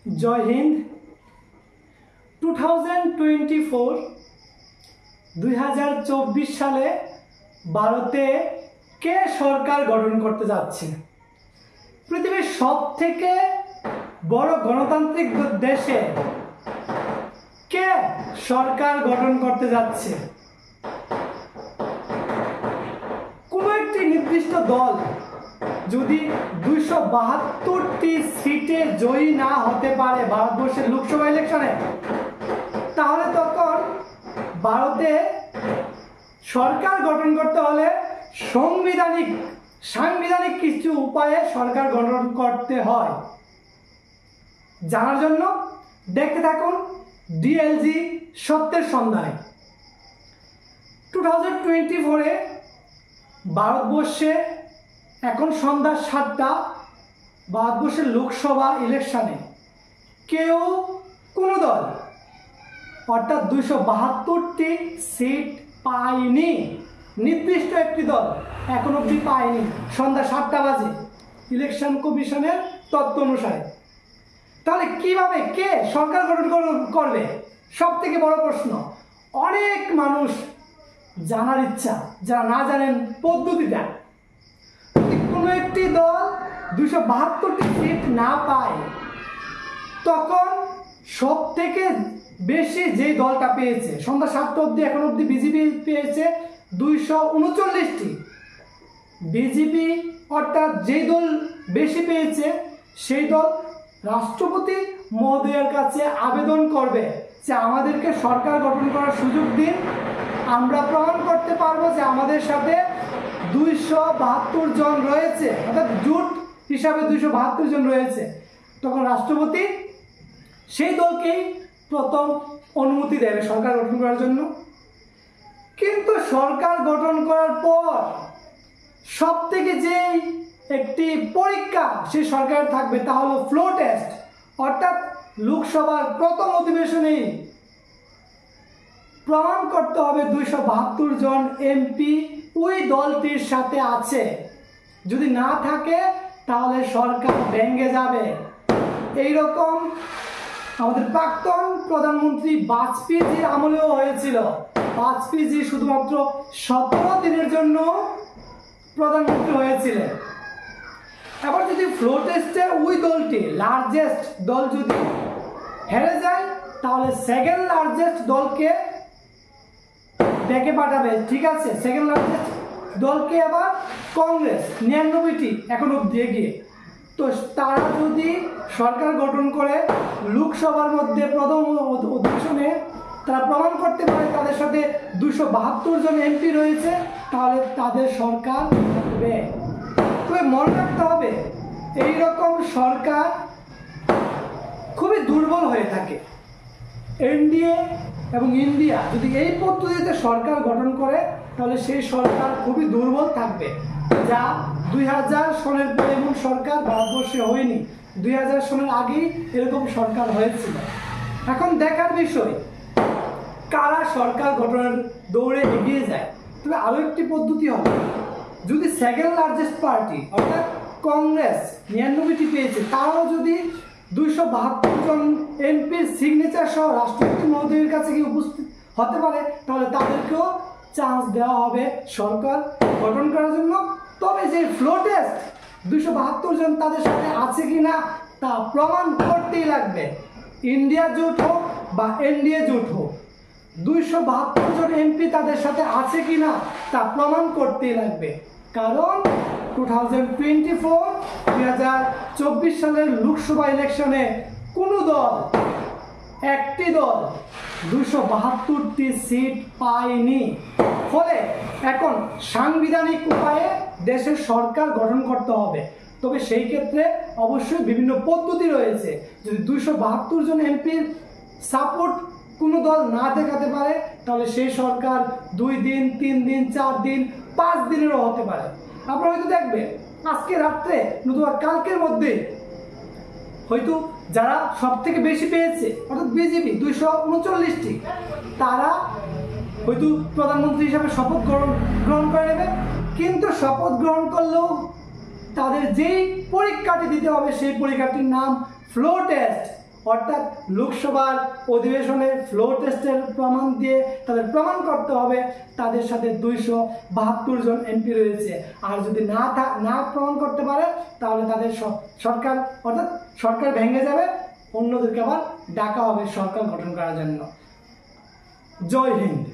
জয় হিন্দ। 2024 সালে ভারতে কে সরকার গঠন করতে যাচ্ছে? পৃথিবীর সবথেকে বড় গণতান্ত্রিক দেশে কে সরকার গঠন করতে যাচ্ছে? কোনো একটি নির্দিষ্ট দল যদি 272টি সিটে জয়ী না হতে পারে ভারতবর্ষের লোকসভা ইলেকশনে, তাহলে তখন ভারতে সরকার গঠন করতে হলে সাংবিধানিক কিছু উপায়ে সরকার গঠন করতে হয়। জানার জন্য দেখতে থাকুন ডিএলজি সত্যের সন্ধানে। 2024-এ ভারতবর্ষে এখন সন্ধ্যা 7টা, ভারতবর্ষের লোকসভা ইলেকশনে কোনো দল অর্থাৎ 272টি সিট পায়নি। নির্দিষ্ট একটি দল এখন অবধি পায়নি। সন্ধ্যা 7টা বাজে ইলেকশন কমিশনের তথ্য অনুসারে। তাহলে কিভাবে কে সরকার গঠন করবে? সব থেকে বড় প্রশ্ন। অনেক মানুষ জানার ইচ্ছা, যারা না জানেন পদ্ধতিটা। কোনো একটি দল 272টি সিট না পায়, তখন সব থেকে বেশি যে দলটা পেয়েছে, সন্ধ্যা 7টা অবধি এখন অবধি বিজেপি পেয়েছে 239টি। বিজেপি অর্থাৎ যে দল বেশি পেয়েছে সেই দল রাষ্ট্রপতি মহোদয়ের কাছে আবেদন করবে যে আমাদেরকে সরকার গঠন করার সুযোগ দিন, আমরা প্রমাণ করতে পারবো যে আমাদের সাথে 272 জন রয়েছে, অর্থাৎ জোট হিসাবে 272 জন রয়েছে। তখন রাষ্ট্রপতি সেই দলকেই প্রথম অনুমতি দেবে সরকার গঠন করার জন্য। কিন্তু সরকার গঠন করার পর সব থেকে যেই একটি পরীক্ষা সেই সরকার থাকবে তা হলো ফ্লোর টেস্ট, অর্থাৎ লোকসভার প্রথম অধিবেশনেই প্রমাণ করতে হবে 272 জন এমপি ওই দলটির সাথে আছে। যদি না থাকে তাহলে সরকার ভেঙে যাবে। এইরকম আমাদের প্রাক্তন প্রধানমন্ত্রী বাজপেয়ীজির আমলেও হয়েছিল। বাজপেয়ীজি শুধুমাত্র 17 দিনের জন্য প্রধানমন্ত্রী হয়েছিলেন। এবার যদি ফ্লোর টেস্টে ওই দলটি লার্জেস্ট দল যদি হেরে যায়, তাহলে সেকেন্ড লার্জেস্ট দলকে ডেকে পাঠাবে। ঠিক আছে, সেকেন্ড লার্জেস্ট দলকে আবার কংগ্রেস 99টি এখন অব্দি এগিয়ে। তো তারা যদি সরকার গঠন করে লোকসভার মধ্যে প্রথম অধিবেশনে তারা প্রমাণ করতে পারে তাদের সাথে 272 জন এমপি রয়েছে, তাহলে তাদের সরকার থাকবে। তবে মনে রাখতে হবে এইরকম সরকার খুবই দুর্বল হয়ে থাকে। এনডিএ এবং ইন্ডিয়া যদি এই পদ্ধতিতে সরকার গঠন করে তাহলে সেই সরকার খুবই দুর্বল থাকবে, যা 2000 সনের পরে এমন সরকার ভারতবর্ষে হয়নি। 2000 সনের আগেই এরকম সরকার হয়েছিল। এখন দেখার বিষয় কারা সরকার গঠনের দৌড়ে এগিয়ে যায়। তবে আরও একটি পদ্ধতি হবে, যদি সেকেন্ড লার্জেস্ট পার্টি অর্থাৎ কংগ্রেস 99টি পেয়েছে, তারাও যদি 272 জন এমপির সিগনেচার সহ রাষ্ট্রপতি মহোদয়ের কাছে গিয়ে উপস্থিত হতে পারে, তাহলে তাদেরকেও চান্স দেওয়া হবে সরকার গঠন করার জন্য। তবে যে ফ্লোর টেস্ট 272 জন তাদের সাথে আছে কিনা তা প্রমাণ করতেই লাগবে। ইন্ডিয়া জোট হোক বা এনডিএ জোট হোক, 272 জন এমপি তাদের সাথে আছে কিনা তা প্রমাণ করতেই লাগবে। কারণ 2024 সালের লোকসভা ইলেকশনে কোনো দল, একটি দল 272টি সিট পায়নি। ফলে এখন সাংবিধানিক উপায়ে দেশের সরকার গঠন করতে হবে। তবে সেই ক্ষেত্রে অবশ্যই বিভিন্ন পদ্ধতি রয়েছে। যদি 272 জন এমপির সাপোর্ট কোনো দল না দেখাতে পারে, তাহলে সেই সরকার 2 দিন, 3 দিন, 4 দিন, 5 দিনেরও হতে পারে। আপনারা হয়তো দেখবেন আজকে রাত্রে নতুবা কালকের মধ্যে হয়তো যারা সব থেকে বেশি পেয়েছে অর্থাৎ বিজেপি 239টি, তারা হয়তো প্রধানমন্ত্রী হিসাবে শপথ গ্রহণ করে নেবে। কিন্তু শপথ গ্রহণ করলেও তাদের যেই পরীক্ষাটি দিতে হবে সেই পরীক্ষাটির নাম ফ্লোর টেস্ট। অর্থাৎ লোকসভার অধিবেশনে ফ্লোর টেস্টের প্রমাণ দিয়ে তাদের প্রমাণ করতে হবে তাদের সাথে 272 জন এমপি রয়েছে। আর যদি না প্রমাণ করতে পারে তাহলে তাদের সরকার অর্থাৎ সরকার ভেঙে যাবে, অন্যদেরকে আবার ডাকা হবে সরকার গঠন করার জন্য। জয় হিন্দ।